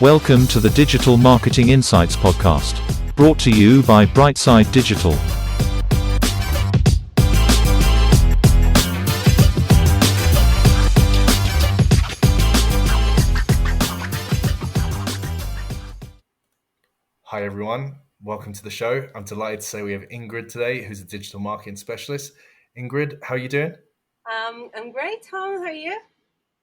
Welcome to the Digital Marketing Insights podcast, brought to you by Brightside Digital. Hi everyone, welcome to the show. I'm delighted to say we have Ingryd today, who's a digital marketing specialist. Ingryd, how are you doing? I'm great, Tom. How are you?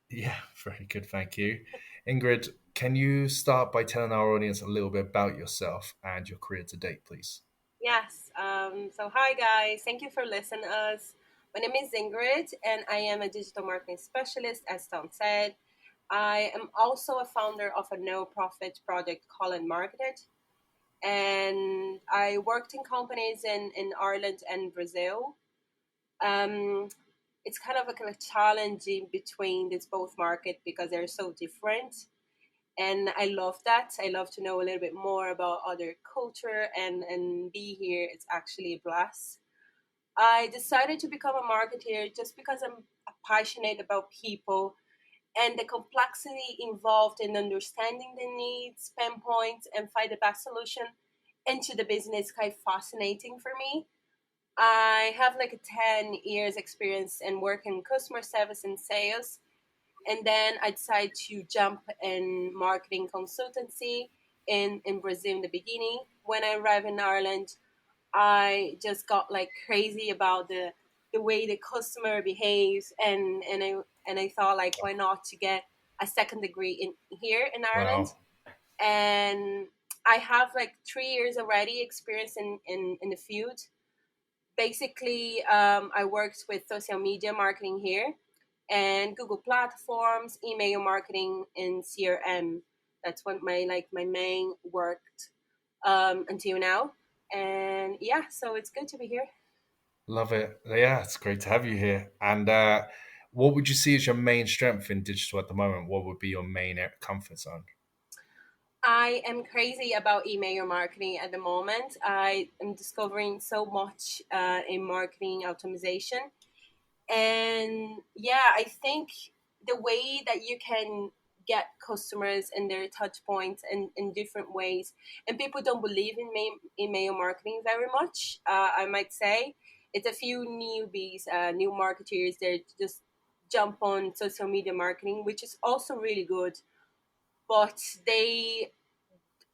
Yeah, very good, thank you. Ingryd, can you start by telling our audience a little bit about yourself and your career to date, please? Yes. So, hi guys. Thank you for listening to us. My name is Ingryd, and I am a digital marketing specialist, as Tom said. I am also a founder of a no-profit project called Marketed, and I worked in companies in Ireland and Brazil. Um, it's kind of a challenging between these both markets because they're so different. And I love that. I love to know a little bit more about other culture and be here. It's actually a blast. I decided to become a marketer just because I'm passionate about people and the complexity involved in understanding the needs, pain points, and find the best solution into the business kind of fascinating for me. I have like a 10 years experience in working customer service and sales, and then I decided to jump in marketing consultancy in Brazil in the beginning. When I arrived in Ireland, I just got like crazy about the way the customer behaves, and I thought like why not to get a second degree in here in Ireland. Wow. And I have like 3 years already experience in the field. Basically, I worked with social media marketing here and Google platforms, email marketing, and CRM. That's what my main worked until now. And yeah, so it's good to be here. Love it. Yeah, it's great to have you here. And what would you see as your main strength in digital at the moment? What would be your main comfort zone? I am crazy about email marketing at the moment. I am discovering so much in marketing optimization. And yeah, I think the way that you can get customers and their touch points in different ways, and people don't believe in email marketing very much. I might say it's a few newbies, new marketers. They just jump on social media marketing, which is also really good, but they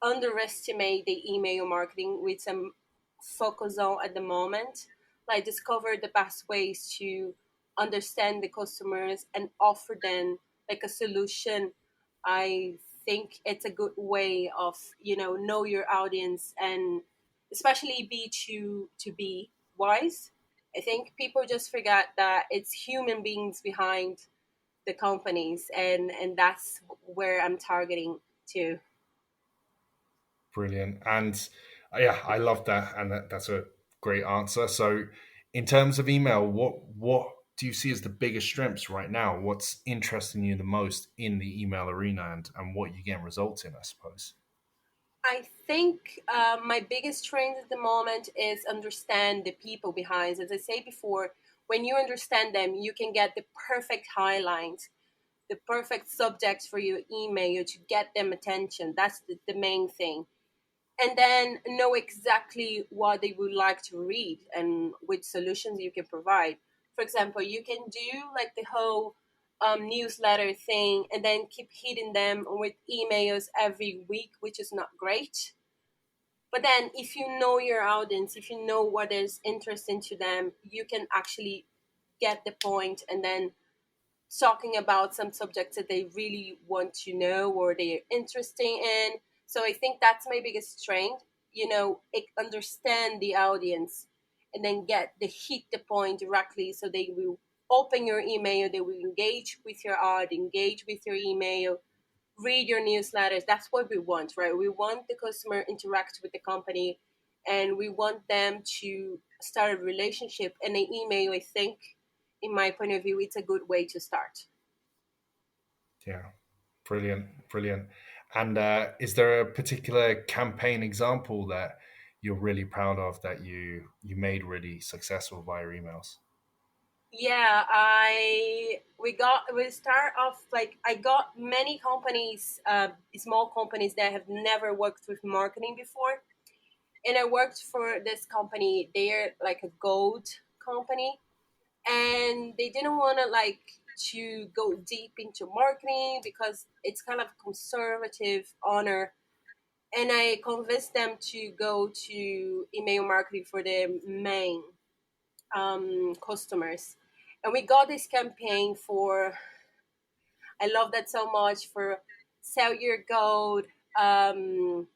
underestimate the email marketing with some focus on at the moment, like discover the best ways to understand the customers and offer them like a solution. I think it's a good way of know your audience, and especially be to be wise. I think people just forget that it's human beings behind the companies, and that's where I'm targeting to. Brilliant. And yeah, I love that. And that's a great answer. So, in terms of email, what do you see as the biggest strengths right now? What's interesting you the most in the email arena and what you get results in, I suppose? I think my biggest strength at the moment is understand the people behind. As I say before, when you understand them, you can get the perfect highlight, the perfect subjects for your email to get them attention. That's the main thing. And then know exactly what they would like to read and which solutions you can provide. For example, you can do like the whole newsletter thing and then keep hitting them with emails every week, which is not great. But then if you know your audience, if you know what is interesting to them, you can actually get the point and then talking about some subjects that they really want to know or they're interested in. So I think that's my biggest strength. Understand the audience and then get the hit the point directly so they will open your email, they will engage with your ad, engage with your email, read your newsletters. That's what we want, right? We want the customer interact with the company and we want them to start a relationship. And an email, I think, in my point of view, it's a good way to start. Yeah, brilliant, brilliant. And is there a particular campaign example that you're really proud of that you made really successful via emails? Yeah, we start off like I got many companies, small companies that have never worked with marketing before, and I worked for this company. They're like a gold company, and they didn't want to like to go deep into marketing because it's kind of conservative honor. And I convinced them to go to email marketing for their main customers. And we got this campaign for, I love that so much, for sell your gold, um,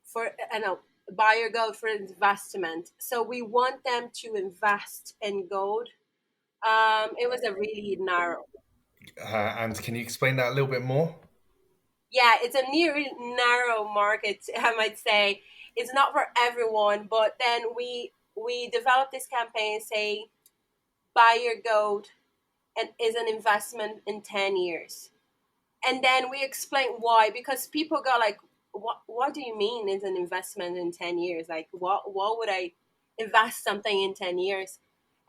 for, I know, buy your gold for investment. So we want them to invest in gold. It was a really narrow. And can you explain that a little bit more? Yeah, it's a near narrow market, I might say. It's not for everyone, but then we developed this campaign, say, buy your gold and is an investment in 10 years. And then we explain why, because people go like, what do you mean is an investment in 10 years? Like, what would I invest something in 10 years?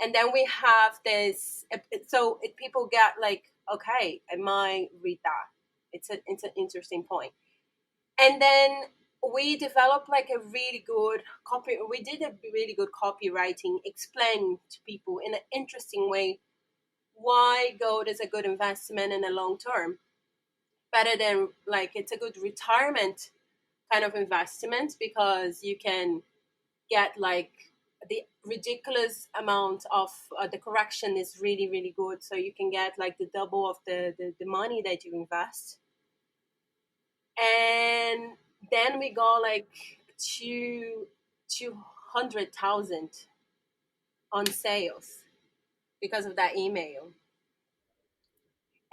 And then we have this, so people get like, okay, I might read that. It's an interesting point. And then we developed like a really good copy. We did a really good copywriting, explain to people in an interesting way why gold is a good investment in the long term, better than like it's a good retirement kind of investment, because you can get like the ridiculous amount of the correction is really really good, so you can get like the double of the money that you invest. And then we got like two 200,000 on sales because of that email.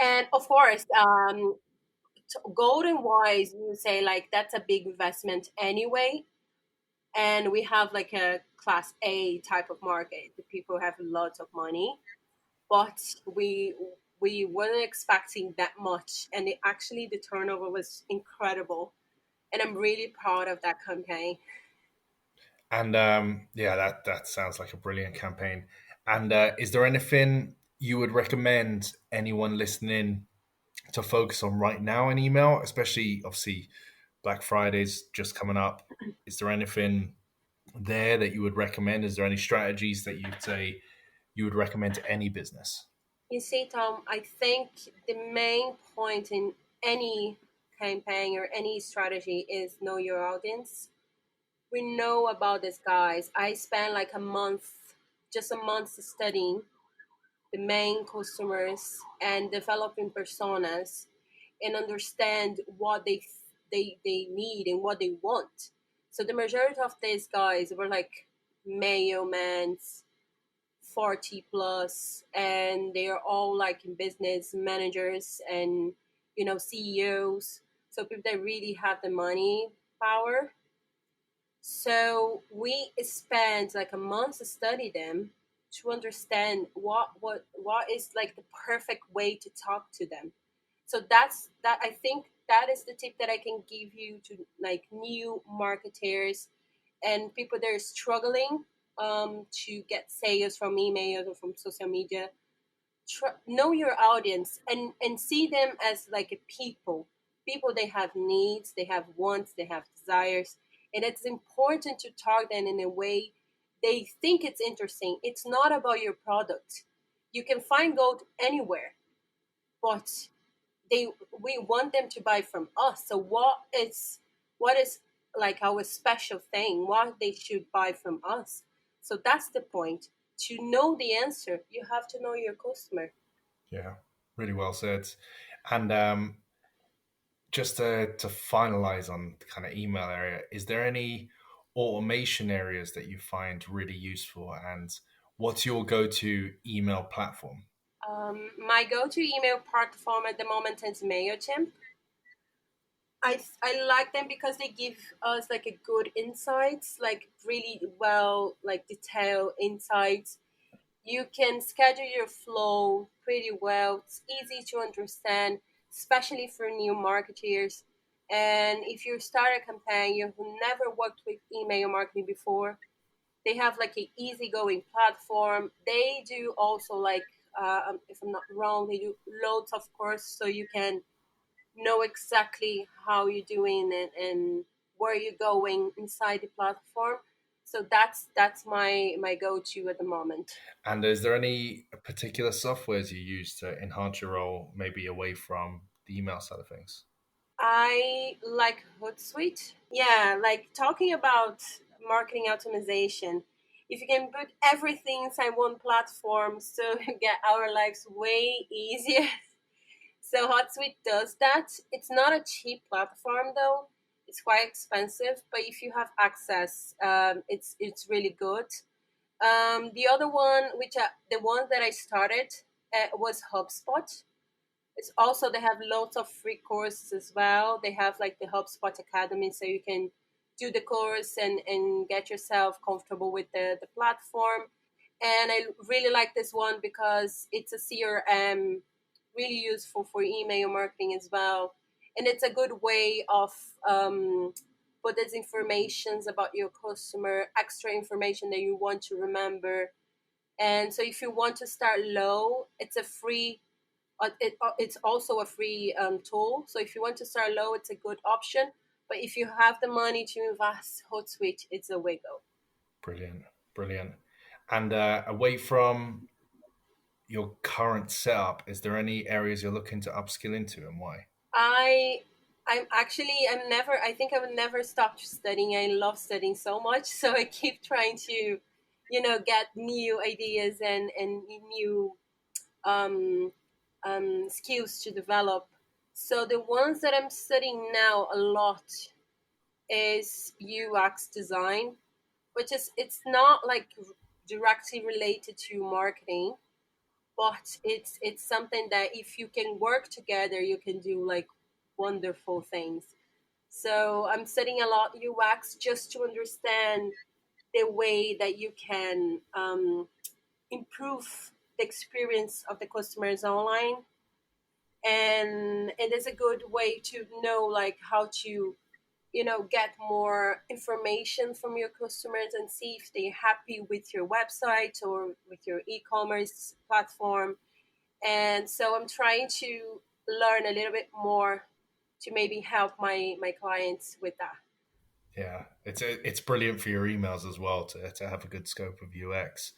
And of course, golden wise, you say like that's a big investment anyway. And we have like a class A type of market. The people have lots of money, but we weren't expecting that much, and actually the turnover was incredible. And I'm really proud of that campaign. And yeah, that sounds like a brilliant campaign. And is there anything you would recommend anyone listening to focus on right now in email, especially obviously Black Friday's just coming up? Is there anything there that you would recommend? Is there any strategies that you'd say you would recommend to any business? You see, Tom, I think the main point in any campaign or any strategy is know your audience. We know about these guys. I spent like a month, just a month studying the main customers and developing personas and understand what they need and what they want. So the majority of these guys were like mailmen, 40 plus, and they are all like in business managers and CEOs. So people that really have the money power. So we spent like a month to study them, to understand what is like the perfect way to talk to them. So that's that. I think that is the tip that I can give you to like new marketers and people that are struggling to get sales from emails or from social media. Know your audience and see them as like a people. They have needs, they have wants, they have desires, and it's important to target them in a way they think it's interesting. It's not about your product. You can find gold anywhere, but they we want them to buy from us. So what is like our special thing, what they should buy from us? So that's the point. To know the answer, you have to know your customer. Yeah, really well said. And just to finalize on the kind of email area, is there any automation areas that you find really useful? And what's your go to email platform? My go-to email platform at the moment is Mailchimp. I like them because they give us like a good insights, like really well, like detailed insights. You can schedule your flow pretty well. It's easy to understand, especially for new marketers. And if you start a campaign, you've never worked with email marketing before, They have like a easygoing platform. They do also like, if I'm not wrong, they do loads of course, so you can know exactly how you're doing and where you're going inside the platform. So that's my go-to at the moment. And is there any particular softwares you use to enhance your role, maybe away from the email side of things? I like Hootsuite. Yeah, like talking about marketing optimization. If you can put everything inside one platform, so you get our lives way easier. So Hootsuite does that. It's not a cheap platform though. It's quite expensive, but if you have access, it's really good. The other one, the one that I started, was HubSpot. It's also, they have lots of free courses as well. They have like the HubSpot Academy, so you can do the course and get yourself comfortable with the platform. And I really like this one because it's a CRM, really useful for email marketing as well. And it's a good way of put these informations about your customer, extra information that you want to remember. And so if you want to start low, it's a free it's also a free tool. So if you want to start low, it's a good option. But if you have the money to invest, Hootsuite, it's a way go. Brilliant, brilliant. And away from your current setup, is there any areas you're looking to upskill into and why? I I'm never, I think I would never stop studying. I love studying so much, so I keep trying to, get new ideas and new um, skills to develop. So the ones that I'm studying now a lot is UX design, which is, it's not like directly related to marketing, but it's something that if you can work together, you can do like wonderful things. So I'm studying a lot UX just to understand the way that you can improve the experience of the customers online, and it is a good way to know like how to get more information from your customers and see if they're happy with your website or with your e-commerce platform. And so I'm trying to learn a little bit more to maybe help my clients with that. Yeah, it's brilliant for your emails as well to have a good scope of UX.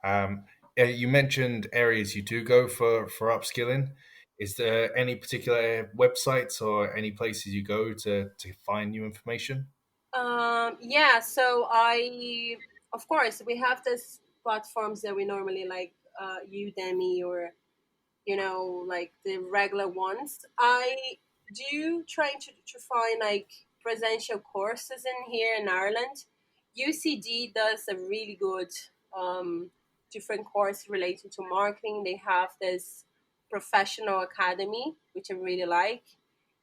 Um, you mentioned areas you do go for upskilling. Is there any particular websites or any places you go to find new information? Yeah, so of course, we have these platforms that we normally like, Udemy or like the regular ones. I do try to find like presential courses in here in Ireland. UCD does a really good um, different course related to marketing. They have this professional academy, which I really like.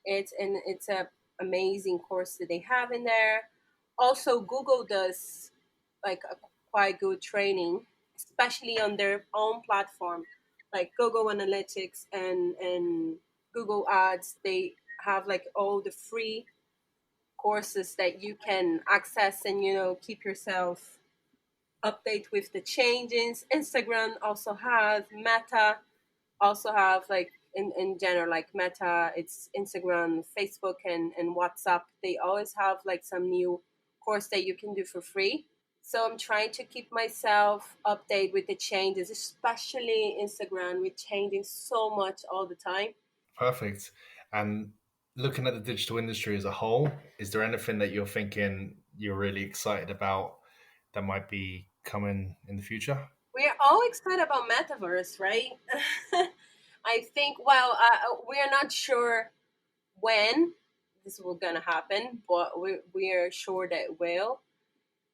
It's a amazing course that they have in there. Also, Google does like a quite good training, especially on their own platform, like Google Analytics and Google Ads. They have like all the free courses that you can access and keep yourself update with the changes. Instagram also have Meta, also have like in general like Meta, it's Instagram, Facebook and WhatsApp. They always have like some new course that you can do for free. So I'm trying to keep myself update with the changes, especially Instagram, with changing so much all the time. Perfect. And looking at the digital industry as a whole, is there anything that you're thinking you're really excited about that might be coming in the future? We are all excited about metaverse, right? I think, well, we are not sure when this will gonna happen, but we are sure that it will.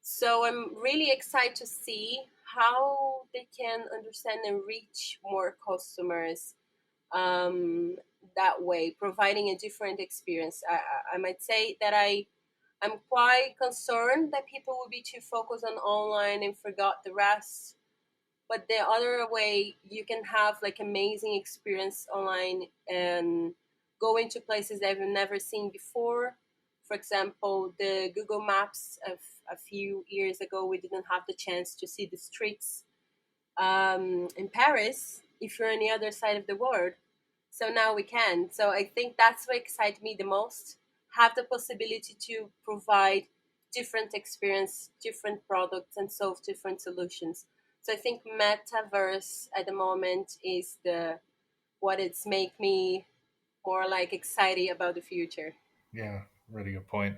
So I'm really excited to see how they can understand and reach more customers um, that way, providing a different experience. I might say that I'm quite concerned that people will be too focused on online and forgot the rest. But the other way, you can have like amazing experience online and go into places that you've never seen before. For example, the Google Maps of a few years ago, we didn't have the chance to see the streets in Paris if you're on the other side of the world. So now we can. So I think that's what excites me the most. Have the possibility to provide different experience, different products, and solve different solutions. So I think metaverse at the moment is the what it's make me more like excited about the future. Yeah, really good point.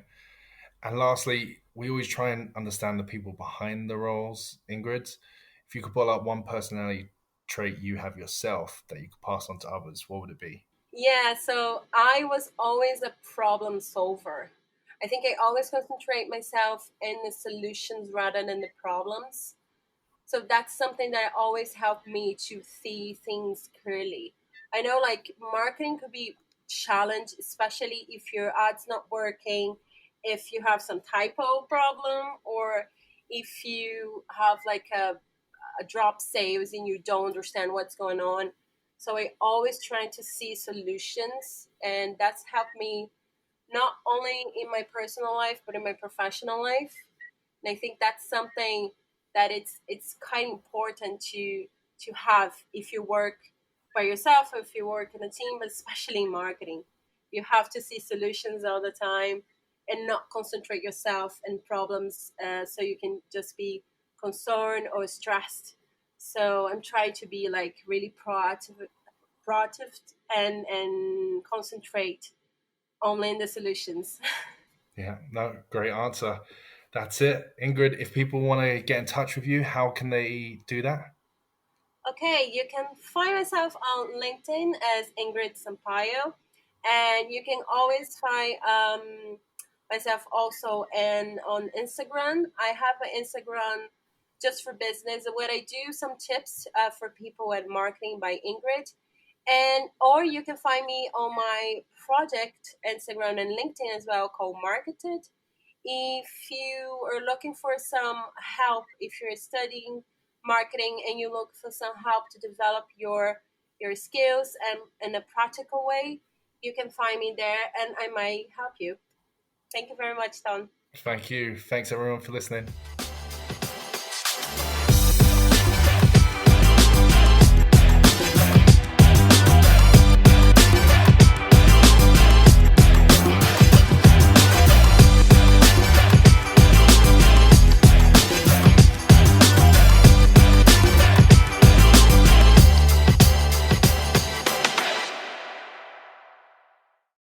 And lastly, we always try and understand the people behind the roles, Ingrid. If you could pull out one personality trait you have yourself that you could pass on to others, what would it be? Yeah, so I was always a problem solver. I think I always concentrate myself in the solutions rather than the problems. So that's something that always helped me to see things clearly. I know like marketing could be challenge, especially if your ad's not working, if you have some typo problem, or if you have like a drop sales and you don't understand what's going on. So I always trying to see solutions, and that's helped me not only in my personal life but in my professional life. And I think that's something that it's kind of important to have if you work by yourself or if you work in a team, but especially in marketing. You have to see solutions all the time and not concentrate yourself in problems, so you can just be concerned or stressed. So I'm trying to be like really proactive and concentrate only in the solutions. Yeah, no, great answer. That's it. Ingrid, if people want to get in touch with you, how can they do that? Okay, you can find myself on LinkedIn as Ingryd Sampaio, and you can always find myself also and on Instagram. I have an Instagram just for business where I do some tips for people at Marketing by Ingryd, and or you can find me on my project Instagram and LinkedIn as well called Marketed. If you are looking for some help, if you're studying marketing and you look for some help to develop your skills and in a practical way, you can find me there and I might help you. Thank you very much, Tom. Thank you. Thanks everyone for listening.